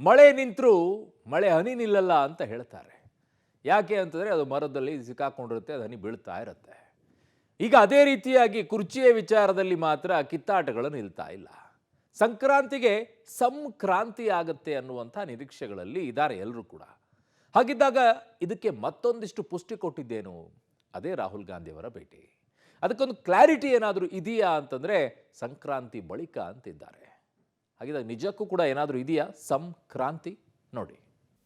ಮಳೆ ನಿಂತರೂ ಮಳೆ ಹನಿ ನಿಲ್ಲಲ್ಲ ಅಂತ ಹೇಳ್ತಾರೆ. ಯಾಕೆ ಅಂತಂದರೆ ಅದು ಮರದಲ್ಲಿ ಸಿಕ್ಕಾಕೊಂಡಿರುತ್ತೆ, ಅದು ಹನಿ ಬೀಳ್ತಾ ಇರುತ್ತೆ. ಈಗ ಅದೇ ರೀತಿಯಾಗಿ ಕುರ್ಚಿಯ ವಿಚಾರದಲ್ಲಿ ಮಾತ್ರ ಕಿತ್ತಾಟಗಳು ನಿಲ್ತಾ ಇಲ್ಲ. ಸಂಕ್ರಾಂತಿಗೆ ಸಂಕ್ರಾಂತಿ ಆಗುತ್ತೆ ಅನ್ನುವಂಥ ನಿರೀಕ್ಷೆಗಳಲ್ಲಿ ಇದ್ದಾರೆ ಎಲ್ಲರೂ ಕೂಡ. ಹಾಗಿದ್ದಾಗ ಇದಕ್ಕೆ ಮತ್ತೊಂದಿಷ್ಟು ಪುಷ್ಟಿ ಕೊಟ್ಟಿದ್ದೇನು? ಅದೇ ರಾಹುಲ್ ಗಾಂಧಿಯವರ ಭೇಟಿ. ಅದಕ್ಕೊಂದು ಕ್ಲಾರಿಟಿ ಏನಾದರೂ ಇದೆಯಾ ಅಂತಂದರೆ ಸಂಕ್ರಾಂತಿ ಬಳಿಕ ಅಂತಿದ್ದಾರೆ. ಹಾಗಿದ್ದಾಗ ನಿಜಕ್ಕೂ ಕೂಡ ಏನಾದರೂ ಇದೆಯಾ ಸಂಕ್ರಾಂತಿ? ನೋಡಿ.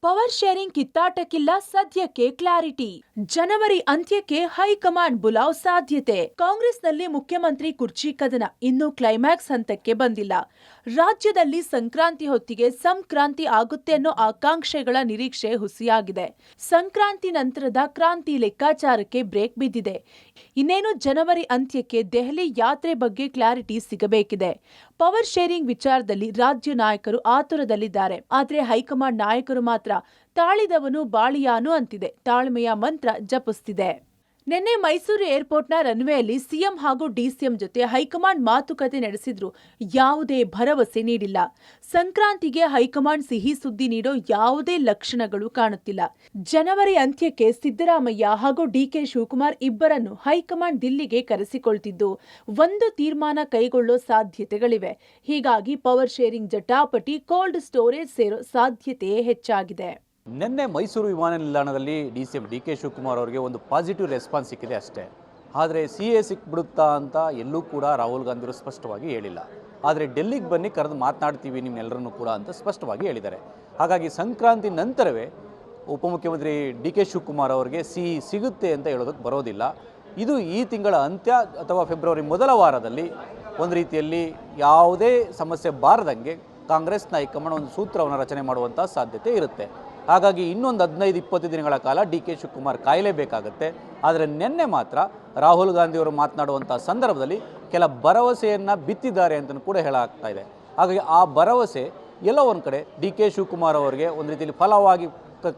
ಪವರ್ ಶೇರಿಂಗ್ ಕಿತ್ತಾಟಕ್ಕಿಲ್ಲ ಸದ್ಯಕ್ಕೆ ಕ್ಲಾರಿಟಿ. ಜನವರಿ ಅಂತ್ಯಕ್ಕೆ ಹೈಕಮಾಂಡ್ ಬುಲಾವ್ ಸಾಧ್ಯತೆ. ಕಾಂಗ್ರೆಸ್ನಲ್ಲಿ ಮುಖ್ಯಮಂತ್ರಿ ಕುರ್ಚಿ ಕದನ ಇನ್ನೂ ಕ್ಲೈಮ್ಯಾಕ್ಸ್ ಹಂತಕ್ಕೆ ಬಂದಿಲ್ಲ. ರಾಜ್ಯದಲ್ಲಿ ಸಂಕ್ರಾಂತಿ ಹೊತ್ತಿಗೆ ಸಂಕ್ರಾಂತಿ ಆಗುತ್ತೆ ಅನ್ನೋ ಆಕಾಂಕ್ಷೆಗಳ ನಿರೀಕ್ಷೆ ಹುಸಿಯಾಗಿದೆ. ಸಂಕ್ರಾಂತಿ ನಂತರದ ಕ್ರಾಂತಿ ಲೆಕ್ಕಾಚಾರಕ್ಕೆ ಬ್ರೇಕ್ ಬಿದ್ದಿದೆ. ಇನ್ನೇನು ಜನವರಿ ಅಂತ್ಯಕ್ಕೆ ದೆಹಲಿ ಯಾತ್ರೆ ಬಗ್ಗೆ ಕ್ಲಾರಿಟಿ ಸಿಗಬೇಕಿದೆ. ಪವರ್ ಶೇರಿಂಗ್ ವಿಚಾರದಲ್ಲಿ ರಾಜ್ಯ ನಾಯಕರು ಆತುರದಲ್ಲಿದ್ದಾರೆ. ಆದರೆ ಹೈಕಮಾಂಡ್ ನಾಯಕರು ಮಾತ್ರ ತಾಳಿದವನು ಬಾಳಿಯಾನು ಅಂತಿದೆ. ತಾಳ್ಮೆಯ ಮಂತ್ರ ಜಪಿಸ್ತಿದೆ. ನಿನ್ನೆ ಮೈಸೂರು ಏರ್ಪೋರ್ಟ್ನ ರನ್ವೇಯಲ್ಲಿ ಸಿಎಂ ಹಾಗೂ ಡಿಸಿಎಂ ಜೊತೆ ಹೈಕಮಾಂಡ್ ಮಾತುಕತೆ ನಡೆಸಿದ್ರು. ಯಾವುದೇ ಭರವಸೆ ನೀಡಿಲ್ಲ. ಸಂಕ್ರಾಂತಿಗೆ ಹೈಕಮಾಂಡ್ ಸಿಹಿ ಸುದ್ದಿ ನೀಡೋ ಯಾವುದೇ ಲಕ್ಷಣಗಳು ಕಾಣುತ್ತಿಲ್ಲ. ಜನವರಿ ಅಂತ್ಯಕ್ಕೆ ಸಿದ್ದರಾಮಯ್ಯ ಹಾಗೂ ಡಿಕೆ ಶಿವಕುಮಾರ್ ಇಬ್ಬರನ್ನು ಹೈಕಮಾಂಡ್ ದಿಲ್ಲಿಗೆ ಕರೆಸಿಕೊಳ್ತಿದ್ದು ಒಂದು ತೀರ್ಮಾನ ಕೈಗೊಳ್ಳೋ ಸಾಧ್ಯತೆಗಳಿವೆ. ಹೀಗಾಗಿ ಪವರ್ ಶೇರಿಂಗ್ ಜಟಾಪಟಿ ಕೋಲ್ಡ್ ಸ್ಟೋರೇಜ್ ಸೇರೋ ಸಾಧ್ಯತೆಯೇ ಹೆಚ್ಚಾಗಿದೆ. ನಿನ್ನೆ ಮೈಸೂರು ವಿಮಾನ ನಿಲ್ದಾಣದಲ್ಲಿ ಡಿ.ಸಿ.ಎಂ. ಡಿ.ಕೆ. ಶಿವಕುಮಾರ್ ಅವರಿಗೆ ಒಂದು ಪಾಸಿಟಿವ್ ರೆಸ್ಪಾನ್ಸ್ ಸಿಕ್ಕಿದೆ ಅಷ್ಟೇ. ಆದರೆ ಸಿ.ಎ ಸಿಕ್ಬಿಡುತ್ತಾ ಅಂತ ಎಲ್ಲೂ ಕೂಡ ರಾಹುಲ್ ಗಾಂಧಿಯವರು ಸ್ಪಷ್ಟವಾಗಿ ಹೇಳಿಲ್ಲ. ಆದರೆ ಡೆಲ್ಲಿಗೆ ಬನ್ನಿ, ಕರೆದು ಮಾತನಾಡ್ತೀವಿ ನಿಮ್ಮೆಲ್ಲರನ್ನೂ ಕೂಡ ಅಂತ ಸ್ಪಷ್ಟವಾಗಿ ಹೇಳಿದ್ದಾರೆ. ಹಾಗಾಗಿ ಸಂಕ್ರಾಂತಿ ನಂತರವೇ ಉಪಮುಖ್ಯಮಂತ್ರಿ ಡಿ.ಕೆ. ಶಿವಕುಮಾರ್ ಅವರಿಗೆ ಸಿಗುತ್ತೆ ಅಂತ ಹೇಳೋದಕ್ಕೆ ಬರೋದಿಲ್ಲ. ಇದು ಈ ತಿಂಗಳ ಅಂತ್ಯ ಅಥವಾ ಫೆಬ್ರವರಿ ಮೊದಲ ವಾರದಲ್ಲಿ ಒಂದು ರೀತಿಯಲ್ಲಿ ಯಾವುದೇ ಸಮಸ್ಯೆ ಬಾರದಂಗೆ ಕಾಂಗ್ರೆಸ್ನ ಹೈಕಮಾಂಡ್ ಒಂದು ಸೂತ್ರವನ್ನು ರಚನೆ ಮಾಡುವಂಥ ಸಾಧ್ಯತೆ ಇರುತ್ತೆ. ಹಾಗಾಗಿ ಇನ್ನೊಂದು 15-20 ದಿನಗಳ ಕಾಲ ಡಿ.ಕೆ. ಶಿವಕುಮಾರ್ ಕಾಯಲೇಬೇಕಾಗತ್ತೆ. ಆದರೆ ನಿನ್ನೆ ಮಾತ್ರ ರಾಹುಲ್ ಗಾಂಧಿಯವರು ಮಾತನಾಡುವಂಥ ಸಂದರ್ಭದಲ್ಲಿ ಕೆಲ ಭರವಸೆಯನ್ನು ಬಿತ್ತಿದ್ದಾರೆ ಅಂತಲೂ ಕೂಡ ಹೇಳಲಾಗ್ತಾ ಇದೆ. ಹಾಗಾಗಿ ಆ ಭರವಸೆ ಎಲ್ಲೋ ಒಂದು ಕಡೆ ಡಿ.ಕೆ. ಶಿವಕುಮಾರ್ ಅವರಿಗೆ ಒಂದು ರೀತಿಯಲ್ಲಿ ಫಲವಾಗಿ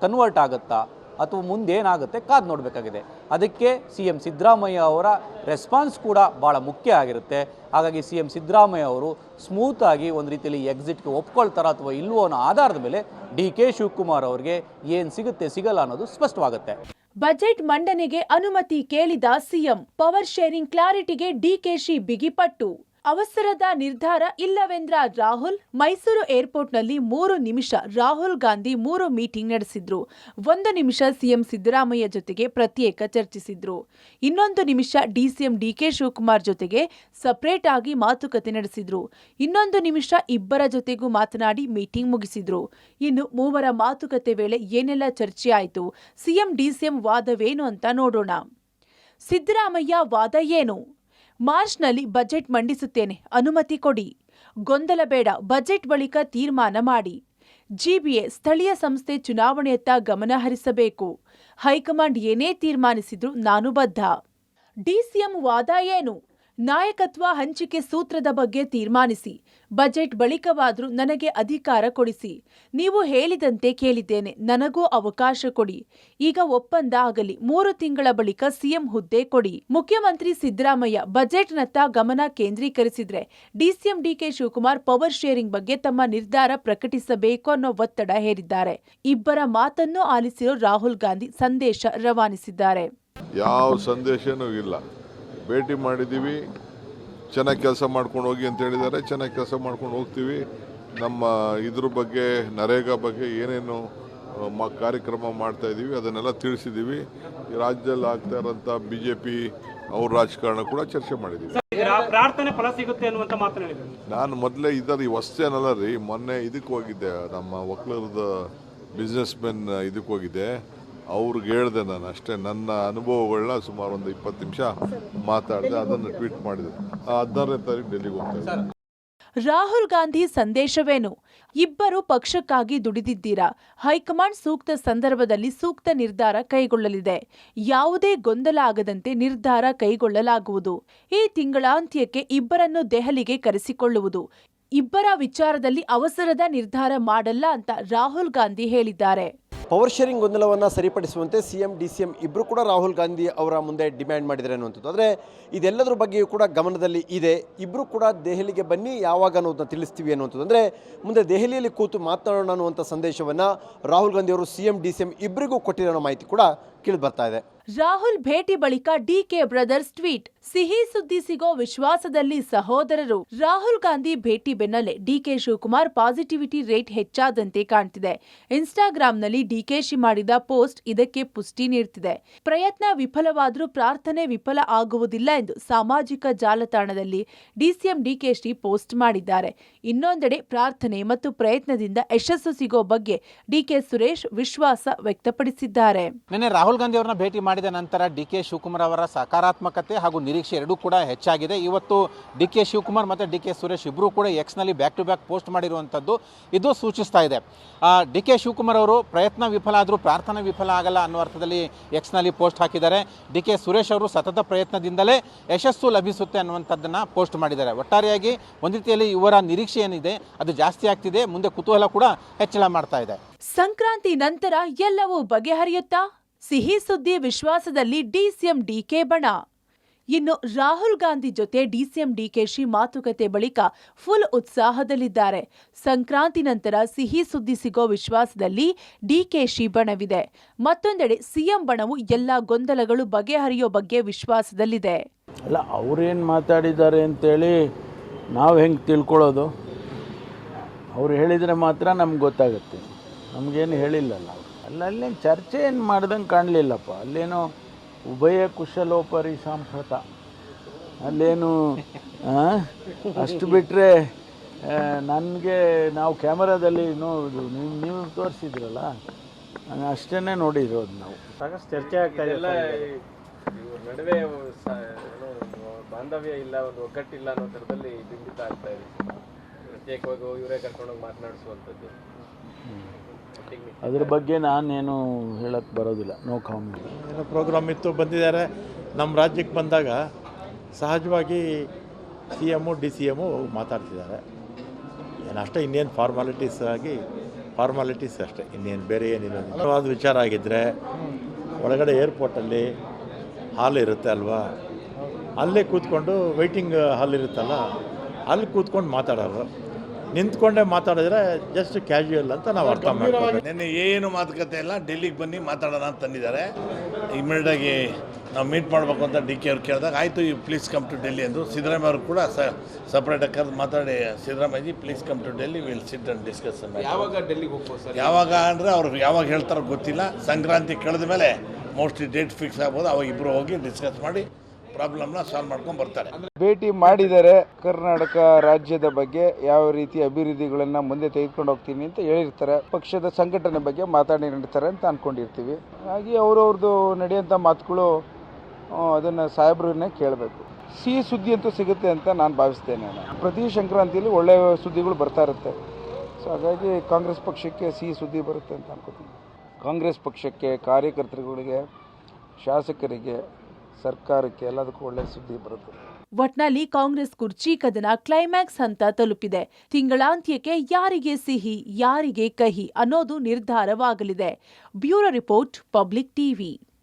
ಕನ್ವರ್ಟ್ ಆಗುತ್ತಾ ಅಥವಾ ಮುಂದೇನಾಗುತ್ತೆ ಕಾದು ನೋಡಬೇಕಾಗಿದೆ. ಅದಕ್ಕೆ ಸಿ.ಎಂ. ಸಿದ್ದರಾಮಯ್ಯ ಅವರ ರೆಸ್ಪಾನ್ಸ್ ಕೂಡ ಭಾಳ ಮುಖ್ಯ ಆಗಿರುತ್ತೆ. ಹಾಗಾಗಿ ಸಿ.ಎಂ. ಸಿದ್ದರಾಮಯ್ಯ ಅವರು ಸ್ಮೂತಾಗಿ ಒಂದು ರೀತಿಯಲ್ಲಿ ಎಕ್ಸಿಟ್ಗೆ ಒಪ್ಕೊಳ್ತಾರಾ ಅಥವಾ ಇಲ್ವೋ ಅನ್ನೋ ಆಧಾರದ ಮೇಲೆ ಡಿ.ಕೆ. ಶಿವಕುಮಾರ್ ಅವರಿಗೆ ಏನು ಸಿಗುತ್ತೆ ಸಿಗಲ್ಲ ಅನ್ನೋದು ಸ್ಪಷ್ಟವಾಗುತ್ತೆ. ಬಜೆಟ್ ಮಂಡನೆಗೆ ಅನುಮತಿ ಕೇಳಿದ ಸಿಎಂ. ಪವರ್ ಶೇರಿಂಗ್ ಕ್ಲಾರಿಟಿಗೆ ಡಿಕೆಶಿ ಬಿಗಿಪಟ್ಟು. ಅವಸರದ ನಿರ್ಧಾರ ಇಲ್ಲವೆಂದ್ರ ರಾಹುಲ್. ಮೈಸೂರು ಏರ್ಪೋರ್ಟ್ನಲ್ಲಿ 3 ನಿಮಿಷ ರಾಹುಲ್ ಗಾಂಧಿ 3 ಮೀಟಿಂಗ್ ನಡೆಸಿದ್ರು. 1 ನಿಮಿಷ ಸಿಎಂ ಸಿದ್ದರಾಮಯ್ಯ ಜೊತೆಗೆ ಪ್ರತ್ಯೇಕ ಚರ್ಚಿಸಿದ್ರು. 1 ನಿಮಿಷ ಡಿಸಿಎಂ ಡಿಕೆ ಶಿವಕುಮಾರ್ ಜೊತೆಗೆ ಸಪರೇಟ್ ಆಗಿ ಮಾತುಕತೆ ನಡೆಸಿದ್ರು. 1 ನಿಮಿಷ ಇಬ್ಬರ ಜೊತೆಗೂ ಮಾತನಾಡಿ ಮೀಟಿಂಗ್ ಮುಗಿಸಿದ್ರು. ಇನ್ನು ಮೂವರ ಮಾತುಕತೆ ವೇಳೆ ಏನೆಲ್ಲ ಚರ್ಚೆ ಆಯಿತು, ಸಿಎಂ ಡಿಸಿಎಂ ವಾದವೇನು ಅಂತ ನೋಡೋಣ. ಸಿದ್ದರಾಮಯ್ಯ ವಾದ ಏನು? ಮಾರ್ಚ್ನಲ್ಲಿ ಬಜೆಟ್ ಮಂಡಿಸುತ್ತೇನೆ, ಅನುಮತಿ ಕೊಡಿ. ಗೊಂದಲ ಬೇಡ, ಬಜೆಟ್ ಬಳಿಕ ತೀರ್ಮಾನ ಮಾಡಿ. ಜಿಬಿಎ ಸ್ಥಳೀಯ ಸಂಸ್ಥೆ ಚುನಾವಣೆಯತ್ತ ಗಮನ ಹರಿಸಬೇಕು. ಹೈಕಮಾಂಡ್ ಏನೇ ತೀರ್ಮಾನಿಸಿದ್ರು ನಾನು ಬದ್ಧ. ಡಿಸಿಎಂ ವಾದ ಏನು? ನಾಯಕತ್ವ ಹಂಚಿಕೆ ಸೂತ್ರದ ಬಗ್ಗೆ ತೀರ್ಮಾನಿಸಿ. ಬಜೆಟ್ ಬಳಿಕವಾದರೂ ನನಗೆ ಅಧಿಕಾರ ಕೊಡಿಸಿ. ನೀವು ಹೇಳಿದಂತೆ ಕೇಳಿದ್ದೇನೆ, ನನಗೂ ಅವಕಾಶ ಕೊಡಿ. ಈಗ ಒಪ್ಪಂದ ಆಗಲಿ, 3 ತಿಂಗಳ ಬಳಿಕ ಸಿಎಂ ಹುದ್ದೆ ಕೊಡಿ. ಮುಖ್ಯಮಂತ್ರಿ ಸಿದ್ದರಾಮಯ್ಯ ಬಜೆಟ್ನತ್ತ ಗಮನ ಕೇಂದ್ರೀಕರಿಸಿದ್ರೆ DCM DK Shivakumar power sharing ಬಗ್ಗೆ ತಮ್ಮ ನಿರ್ಧಾರ ಪ್ರಕಟಿಸಬೇಕು ಅನ್ನೋ ಒತ್ತಡ ಹೇರಿದ್ದಾರೆ. ಇಬ್ಬರ ಮಾತನ್ನು ಆಲಿಸಿರೋ ರಾಹುಲ್ ಗಾಂಧಿ ಸಂದೇಶ ರವಾನಿಸಿದ್ದಾರೆ. ಯಾವ ಸಂದೇಶನೂ ಇಲ್ಲ. ಭೇಟಿ ಮಾಡಿದ್ದೀವಿ, ಚೆನ್ನಾಗಿ ಕೆಲಸ ಮಾಡ್ಕೊಂಡು ಹೋಗಿ ಅಂತ ಹೇಳಿದ್ದಾರೆ. ಚೆನ್ನಾಗಿ ಕೆಲಸ ಮಾಡ್ಕೊಂಡು ಹೋಗ್ತೀವಿ. ನಮ್ಮ ಇದ್ರ ಬಗ್ಗೆ ನರೇಗಾ ಬಗ್ಗೆ ಏನೇನು ಕಾರ್ಯಕ್ರಮ ಮಾಡ್ತಾ ಇದ್ದೀವಿ ಅದನ್ನೆಲ್ಲ ತಿಳಿಸಿದ್ದೀವಿ. ಈ ರಾಜ್ಯದಲ್ಲಿ ಆಗ್ತಾ ಇರೋಂಥ BJP ಅವ್ರ ರಾಜಕಾರಣ ಕೂಡ ಚರ್ಚೆ ಮಾಡಿದ್ದೀವಿ. ಪ್ರಾರ್ಥನೆ ಫಲ ಸಿಗುತ್ತೆ ಅನ್ನುವಂಥ ಮಾತನ್ನು ಹೇಳಿದ್ರು. ನಾನು ಮೊದಲೇ ಈ ವಸ್ತೇನಲ್ಲ ರೀ, ಮೊನ್ನೆ ಇದಕ್ಕೆ ಹೋಗಿದ್ದೆ, ನಮ್ಮ ಒಕ್ಕಲರದ ಬಿಸ್ನೆಸ್ ಮೆನ್ ಇದಕ್ಕೆ ಹೋಗಿದ್ದೆ. ಅವ್ರಿಗೆ ಹೇಳಿದೆ ನಾನು ಅಷ್ಟೇ, ನನ್ನ ಅನುಭವಗಳನ್ನ ಸುಮಾರು ಒಂದು 20 ನಿಮಿಷ ಮಾತಾಡಿದೆ, ಅದನ್ನು ಟ್ವೀಟ್ ಮಾಡಿದೆ. 16ನೇ ತಾರೀಕು ಡೆಲ್ಲಿಗೆ ಹೋಗ್ತಾರೆ. ರಾಹುಲ್ ಗಾಂಧಿ ಸಂದೇಶವೇನು? ಇಬ್ಬರು ಪಕ್ಷಕ್ಕಾಗಿ ದುಡಿದಿದ್ದೀರಾ. ಹೈಕಮಾಂಡ್ ಸೂಕ್ತ ಸಂದರ್ಭದಲ್ಲಿ ಸೂಕ್ತ ನಿರ್ಧಾರ ಕೈಗೊಳ್ಳಲಿದೆ. ಯಾವುದೇ ಗೊಂದಲ ಆಗದಂತೆ ನಿರ್ಧಾರ ಕೈಗೊಳ್ಳಲಾಗುವುದು. ಈ ತಿಂಗಳ ಅಂತ್ಯಕ್ಕೆ ಇಬ್ಬರನ್ನು ದೆಹಲಿಗೆ ಕರೆಸಿಕೊಳ್ಳುವುದು. ಇಬ್ಬರ ವಿಚಾರದಲ್ಲಿ ಅವಸರದ ನಿರ್ಧಾರ ಮಾಡಲ್ಲ ಅಂತ ರಾಹುಲ್ ಗಾಂಧಿ ಹೇಳಿದ್ದಾರೆ. ಪವರ್ ಶೇರಿಂಗ್ ಗೊಂದಲವನ್ನು ಸರಿಪಡಿಸುವಂತೆ CM DCM ಇಬ್ಬರು ಕೂಡ ರಾಹುಲ್ ಗಾಂಧಿ ಅವರ ಮುಂದೆ ಡಿಮ್ಯಾಂಡ್ ಮಾಡಿದ್ದಾರೆ ಅನ್ನುವಂಥದ್ದು. ಆದರೆ ಇದೆಲ್ಲದರ ಬಗ್ಗೆಯೂ ಕೂಡ ಗಮನದಲ್ಲಿ ಇದೆ. ಇಬ್ಬರು ಕೂಡ ದೆಹಲಿಗೆ ಬನ್ನಿ, ಯಾವಾಗ ಅನ್ನೋದನ್ನ ತಿಳಿಸ್ತೀವಿ ಅನ್ನುವಂಥದ್ದು. ಅಂದರೆ ಮುಂದೆ ದೆಹಲಿಯಲ್ಲಿ ಕೂತು ಮಾತನಾಡೋಣ ಅನ್ನುವಂಥ ಸಂದೇಶವನ್ನು ರಾಹುಲ್ ಗಾಂಧಿ ಅವರು CM DCM ಇಬ್ಬರಿಗೂ ಕೊಟ್ಟಿರೋ ಮಾಹಿತಿ ಕೂಡ ಕೇಳಿ ಬರ್ತಾ ಇದೆ. ರಾಹುಲ್ ಭೇಟಿ ಬಳಿಕ ಡಿಕೆ ಬ್ರದರ್ಸ್ ಟ್ವೀಟ್. ಸಿಹಿ ಸುದ್ದಿ ಸಿಗೋ ವಿಶ್ವಾಸದಲ್ಲಿ ಸಹೋದರರು. ರಾಹುಲ್ ಗಾಂಧಿ ಭೇಟಿ ಬೆನ್ನಲ್ಲೇ ಡಿಕೆ ಶಿವಕುಮಾರ್ ಪಾಸಿಟಿವಿಟಿ ರೇಟ್ ಹೆಚ್ಚಾದಂತೆ ಕಾಣ್ತಿದೆ. ಇನ್ಸ್ಟಾಗ್ರಾಂನಲ್ಲಿ ಡಿಕೆಶಿ ಮಾಡಿದ ಪೋಸ್ಟ್ ಇದಕ್ಕೆ ಪುಷ್ಟಿ ನೀಡ್ತಿದೆ. ಪ್ರಯತ್ನ ವಿಫಲವಾದರೂ ಪ್ರಾರ್ಥನೆ ವಿಫಲ ಆಗುವುದಿಲ್ಲ ಎಂದು ಸಾಮಾಜಿಕ ಜಾಲತಾಣದಲ್ಲಿ DCM DKಶಿ ಪೋಸ್ಟ್ ಮಾಡಿದ್ದಾರೆ. ಇನ್ನೊಂದೆಡೆ ಪ್ರಾರ್ಥನೆ ಮತ್ತು ಪ್ರಯತ್ನದಿಂದ ಯಶಸ್ಸು ಸಿಗೋ ಬಗ್ಗೆ DK ಸುರೇಶ್ ವಿಶ್ವಾಸ ವ್ಯಕ್ತಪಡಿಸಿದ್ದಾರೆ. ನಿನ್ನೆ ರಾಹುಲ್ ಗಾಂಧಿ ಅವರನ್ನ ಭೇಟಿ ಮಾಡಿದ ನಂತರ DK ಶಿವಕುಮಾರ್ ಅವರ ಸಕಾರಾತ್ಮಕತೆ ಹಾಗೂ ನಿರೀಕ್ಷೆ ಎರಡೂ ಕೂಡ ಹೆಚ್ಚಾಗಿದೆ. ಇವತ್ತು DK ಶಿವಕುಮಾರ್ ಮತ್ತು DK ಸುರೇಶ್ ಇಬ್ಬರೂ ಕೂಡ ಎಕ್ಸ್ನಲ್ಲಿ ಬ್ಯಾಕ್ ಟು ಬ್ಯಾಕ್ ಪೋಸ್ಟ್ ಮಾಡಿರುವಂಥದ್ದು ಇದು ಸೂಚಿಸ್ತಾ ಇದೆ. DK ಶಿವಕುಮಾರ್ ಅವರು ಪ್ರಯತ್ನ ವಿಫಲ ಆದರೂ ಪ್ರಾರ್ಥನೆ ವಿಫಲ ಆಗಲ್ಲ ಅನ್ನೋ ಅರ್ಥದಲ್ಲಿ ಎಕ್ಸ್ನಲ್ಲಿ ಪೋಸ್ಟ್ ಹಾಕಿದ್ದಾರೆ. DK ಸುರೇಶ್ ಅವರು ಸತತ ಪ್ರಯತ್ನದಿಂದಲೇ ಯಶಸ್ಸು ಲಭಿಸುತ್ತೆ ಅನ್ನುವಂಥದ್ದನ್ನು ಪೋಸ್ಟ್ ಮಾಡಿದ್ದಾರೆ. ಒಟ್ಟಾರೆಯಾಗಿ ಒಂದು ರೀತಿಯಲ್ಲಿ ಇವರ ನಿರೀಕ್ಷೆ ಏನಿದೆ ಅದು ಜಾಸ್ತಿ ಆಗ್ತಿದೆ, ಮುಂದೆ ಕುತೂಹಲ ಕೂಡ ಹೆಚ್ಚಳ ಮಾಡ್ತಾ ಇದೆ. ಸಂಕ್ರಾಂತಿ ನಂತರ ಎಲ್ಲವೂ ಬಗೆಹರಿಯುತ್ತಾ? ಸಿಹಿ ಸುದ್ದಿ ವಿಶ್ವಾಸದಲ್ಲಿ DCM DK ಬಣ. ಇನ್ನು ರಾಹುಲ್ ಗಾಂಧಿ ಜೊತೆ DCM DKಶಿ ಮಾತುಕತೆ ಬಳಿಕ ಫುಲ್ ಉತ್ಸಾಹದಲ್ಲಿದ್ದಾರೆ. ಸಂಕ್ರಾಂತಿ ನಂತರ ಸಿಹಿ ಸುದ್ದಿ ಸಿಗೋ ವಿಶ್ವಾಸದಲ್ಲಿ DKಶಿ ಬಣವಿದೆ. ಮತ್ತೊಂದೆಡೆ CM ಬಣವು ಎಲ್ಲ ಗೊಂದಲಗಳು ಬಗೆಹರಿಯೋ ಬಗ್ಗೆ ವಿಶ್ವಾಸದಲ್ಲಿದೆ. ಅಲ್ಲ, ಅವ್ರೇನು ಮಾತಾಡಿದ್ದಾರೆ ಅಂತೇಳಿ ನಾವು ಹೆಂಗೆ ತಿಳ್ಕೊಳ್ಳೋದು? ಅವ್ರು ಹೇಳಿದರೆ ಮಾತ್ರ ನಮ್ಗೆ ಗೊತ್ತಾಗುತ್ತೆ. ನಮಗೇನು ಹೇಳಿಲ್ಲಲ್ಲ. ಅಲ್ಲೇನು ಚರ್ಚೆ ಏನು ಮಾಡ್ದಂಗೆ ಕಾಣಲಿಲ್ಲಪ್ಪ. ಅಲ್ಲೇನೋ ಉಭಯ ಕುಶಲೋಪರಿ ಸಂಪ್ರತ, ಅಲ್ಲೇನು ಅಷ್ಟು ಬಿಟ್ಟರೆ ನನಗೆ ನಾವು ಕ್ಯಾಮರಾದಲ್ಲಿ ನೀವು ತೋರಿಸಿದ್ರಲ್ಲ, ಅಷ್ಟೇ ನೋಡಿರೋದು ನಾವು. ಸಾಕಷ್ಟು ಚರ್ಚೆ ಆಗ್ತಾ ಇದೆ. ನಡುವೆ ಬಾಂಧವ್ಯ ಇಲ್ಲ, ಒಂದು ಒಗ್ಗಟ್ಟಿಲ್ಲ ಅನ್ನೋ ಥರದಲ್ಲಿ ಬಿಂಬಿತ ಆಗ್ತಾ ಇದೆ. ಪ್ರತ್ಯೇಕವಾಗಿ ಇವರೇ ಕರ್ಕೊಂಡೋಗಿ ಮಾತನಾಡಿಸುವಂಥದ್ದು. ಅದ್ರ ಬಗ್ಗೆ ನಾನೇನು ಹೇಳಕ್ಕೆ ಬರೋದಿಲ್ಲ. No comment. ಏನೋ ಪ್ರೋಗ್ರಾಮ್ ಇತ್ತು, ಬಂದಿದ್ದಾರೆ. ನಮ್ಮ ರಾಜ್ಯಕ್ಕೆ ಬಂದಾಗ ಸಹಜವಾಗಿ CM DCM ಮಾತಾಡ್ತಿದ್ದಾರೆ. ಏನಷ್ಟೇ, ಇನ್ನೇನು ಫಾರ್ಮಾಲಿಟೀಸ್ ಅಷ್ಟೇ, ಇನ್ನೇನು ಬೇರೆ ಏನಿಲ್ಲ. ನಿಜವಾದ ವಿಚಾರ ಆಗಿದ್ದರೆ ಒಳಗಡೆ ಏರ್ಪೋರ್ಟಲ್ಲಿ ಹಾಲ್ ಇರುತ್ತೆ ಅಲ್ವಾ, ಅಲ್ಲೇ ಕೂತ್ಕೊಂಡು ವೆಯ್ಟಿಂಗ್ ಹಾಲ್ ಇರುತ್ತಲ್ಲ, ಅಲ್ಲಿ ಕೂತ್ಕೊಂಡು ಮಾತಾಡೋರು. ನಿಂತ್ಕೊಂಡೇ ಮಾತಾಡಿದ್ರೆ ಜಸ್ಟ್ ಕ್ಯಾಶುಯಲ್ ಅಂತ ನಾವು ಅರ್ಥ ಮಾಡ್ತೀವಿ. ನಿನ್ನೆ ಏನು ಮಾತುಕತೆ ಇಲ್ಲ, ಡೆಲ್ಲಿಗೆ ಬನ್ನಿ ಮಾತಾಡೋಣ ಅಂತ ತಂದಿದ್ದಾರೆ. ಇಮಿಡಿಯೇಟಾಗಿ ನಾವು ಮೀಟ್ ಮಾಡಬೇಕು ಅಂತ DK ಅವ್ರು ಕೇಳಿದಾಗ ಆಯಿತು, you please come to Delhi ಅಂದರು. ಸಿದ್ದರಾಮಯ್ಯ ಅವರು ಕೂಡ ಸಪ್ರೇಟಾಗಿ ಕರೆದು ಮಾತಾಡಿ, Siddaramaiah ji please come to Delhi, will sit and discuss. ಯಾವಾಗ ಡೆಲ್ಲಿಗೆ ಹೋಗ್ಬೋದು ಸರ್? ಯಾವಾಗ ಅಂದರೆ ಅವ್ರು ಯಾವಾಗ ಹೇಳ್ತಾರೋ ಗೊತ್ತಿಲ್ಲ. ಸಂಕ್ರಾಂತಿ ಕಳೆದ ಮೇಲೆ ಮೋಸ್ಟ್ಲಿ ಡೇಟ್ ಫಿಕ್ಸ್ ಆಗ್ಬೋದು. ಅವಾಗ ಇಬ್ಬರು ಹೋಗಿ ಡಿಸ್ಕಸ್ ಮಾಡಿ ಪ್ರಾಬ್ಲಮ್ನ ಸಾಲ್ವ್ ಮಾಡ್ಕೊಂಡು ಬರ್ತಾರೆ. ಭೇಟಿ ಮಾಡಿದರೆ ಕರ್ನಾಟಕ ರಾಜ್ಯದ ಬಗ್ಗೆ ಯಾವ ರೀತಿ ಅಭಿವೃದ್ಧಿಗಳನ್ನು ಮುಂದೆ ತೆಗೆದುಕೊಂಡು ಹೋಗ್ತೀನಿ ಅಂತ ಹೇಳಿರ್ತಾರೆ. ಪಕ್ಷದ ಸಂಘಟನೆ ಬಗ್ಗೆ ಮಾತಾಡಿರ್ತಾರೆ ಅಂತ ಅಂದ್ಕೊಂಡಿರ್ತೀವಿ. ಹಾಗೆ ಅವ್ರವ್ರದ್ದು ನಡೆಯುವಂಥ ಮಾತುಗಳು ಅದನ್ನು ಸಾಹೇಬ್ರನ್ನೇ ಕೇಳಬೇಕು. ಸಿಹಿ ಸುದ್ದಿ ಅಂತೂ ಸಿಗುತ್ತೆ ಅಂತ ನಾನು ಭಾವಿಸ್ತೇನೆ. ಪ್ರತಿ ಸಂಕ್ರಾಂತಿಯಲ್ಲಿ ಒಳ್ಳೆಯ ಸುದ್ದಿಗಳು ಬರ್ತಾ ಇರುತ್ತೆ. ಸೊ ಹಾಗಾಗಿ ಕಾಂಗ್ರೆಸ್ ಪಕ್ಷಕ್ಕೆ ಸಿಹಿ ಸುದ್ದಿ ಬರುತ್ತೆ ಅಂತ ಅನ್ಕೋತೀನಿ. ಕಾಂಗ್ರೆಸ್ ಪಕ್ಷಕ್ಕೆ, ಕಾರ್ಯಕರ್ತರುಗಳಿಗೆ, ಶಾಸಕರಿಗೆ, ಸರ್ಕಾರಕ್ಕೆ ಎಲ್ಲದಕ್ಕೂ ಒಳ್ಳೆಯ ಸುದ್ದಿ ಬರುತ್ತೆ. ಒಟ್ನಲ್ಲಿ ಕಾಂಗ್ರೆಸ್ ಕುರ್ಚಿ ಕದನ ಕ್ಲೈಮ್ಯಾಕ್ಸ್ ಹಂತ ತಲುಪಿದೆ. ತಿಂಗಳಾಂತ್ಯಕ್ಕೆ ಯಾರಿಗೆ ಸಿಹಿ ಯಾರಿಗೆ ಕಹಿ ಅನ್ನೋದು ನಿರ್ಧಾರವಾಗಲಿದೆ. Bureau report, public TV.